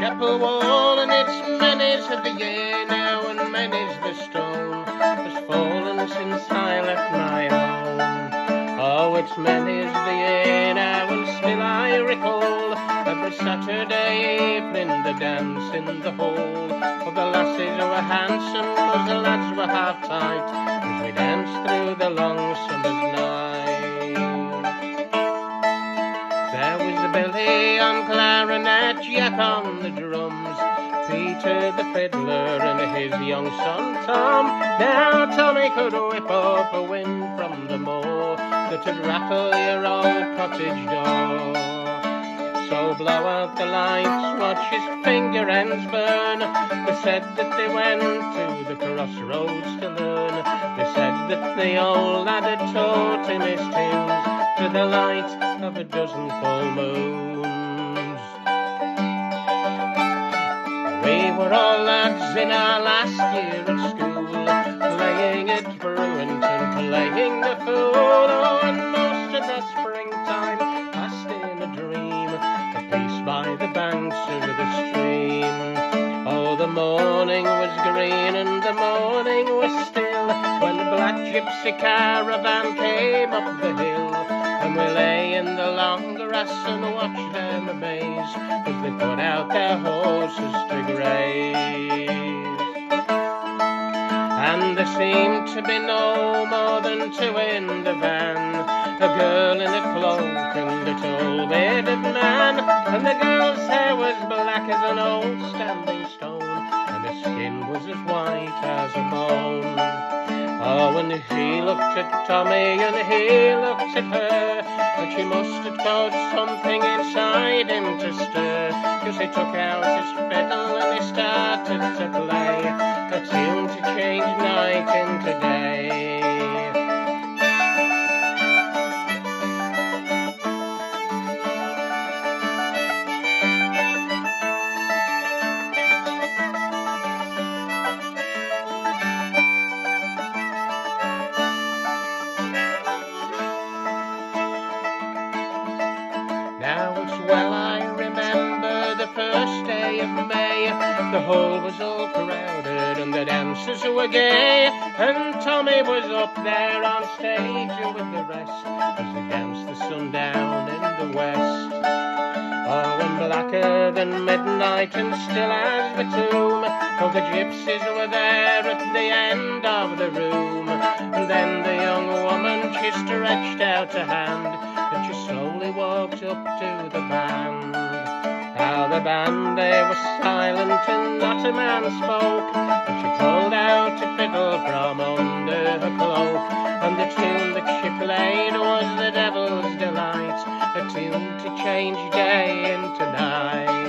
chapel wall, and it's many's the year now, and many's the stone has fallen since I left my home. Oh, it's many's the year now, and still I recall every Saturday evening the dance in the hall. For the lasses were handsome, as the lads were half tight, as we danced through the long summer's night. There was the Baillie on clarinet, Jack on the drums, Peter the fiddler and his young son Tom. Now Tommy could whip up a wind from the moor that'd rattle your old cottage door. So blow out the lights, watch his finger ends burn. They said that they went to the crossroads to learn. They said that the old lad had taught him his tunes to the light of a dozen full moons. We were all lads in our last year at school, playing at Bruinton, playing the fool. Oh, and most of the springtime passed in a dream, a peace by the banks of the stream. Oh, the morning was green and the morning was still, when the black gypsy caravan came up the hill, and we lay in the long grass and watched them amaze as they put out their horses to graze. And there seemed to be no more than two in the van, a girl in a cloak and a tall bearded man. And the girl's hair was black as an old standing stone, and her skin was as white as a bone. Oh, and she looked at Tommy and he looked at her, and she must have caused something inside him to stir, 'cause he took out his fiddle and he started to play a tune to change night into day. Now it's well I remember the first day of May. The hall was all crowded and the dancers were gay, and Tommy was up there on stage with the rest as they danced the sundown in the west. Oh, and blacker than midnight and still as the tomb, oh, the gypsies were there at the end of the room. And then the young woman, she stretched out a hand, and she slowly walked up to the band. Now the band, they were silent and not a man spoke, and she pulled out a fiddle from under her cloak, and the tune that she played was the Devil's Delight, a tune to change day into night.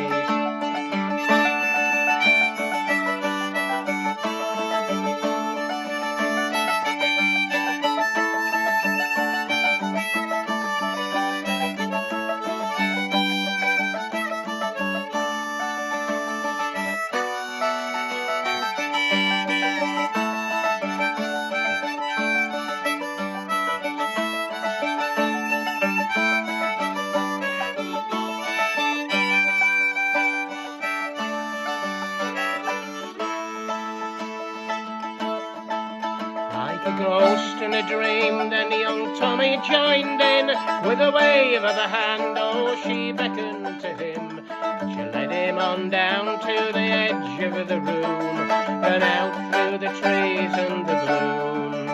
Like a ghost in a dream, then young Tommy joined in with a wave of a hand. Oh, she beckoned to him, she led him on down to the edge of the room, and out through the trees and the gloom.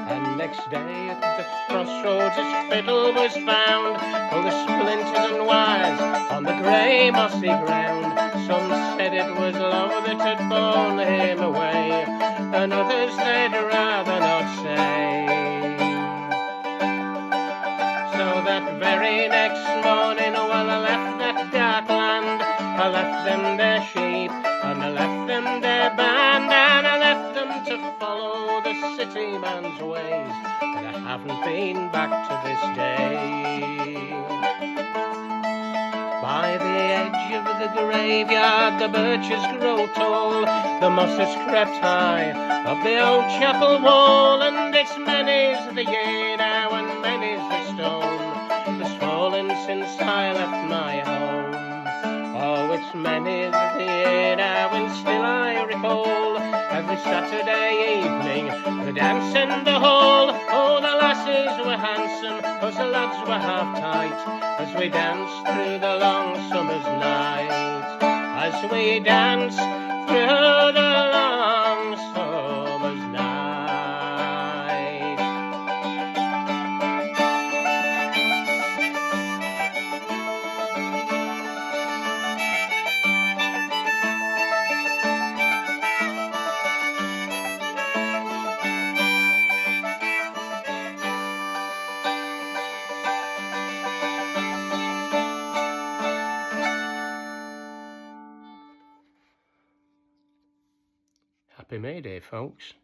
And next day at the crossroads his fiddle was found, all the splinters and wires on the grey mossy ground. Some said it was love that had borne him away, and others they'd rather not say. So that very next morning, well, I left that dark land, I left them their sheep, and I left them their band, and I left them to follow the city man's ways, and I haven't been back to this day. By the edge of the graveyard the birches grow tall, the mosses crept high up the old chapel wall, and it's many's the year now and many's the stone that's fallen since I left my home. Oh, it's many's the cold. Every Saturday evening, the dance in the hall. Oh, the lasses were handsome, 'cause the lads were half tight, as we danced through the long summer's night. As we danced through the long summer's night. Happy May Day, folks.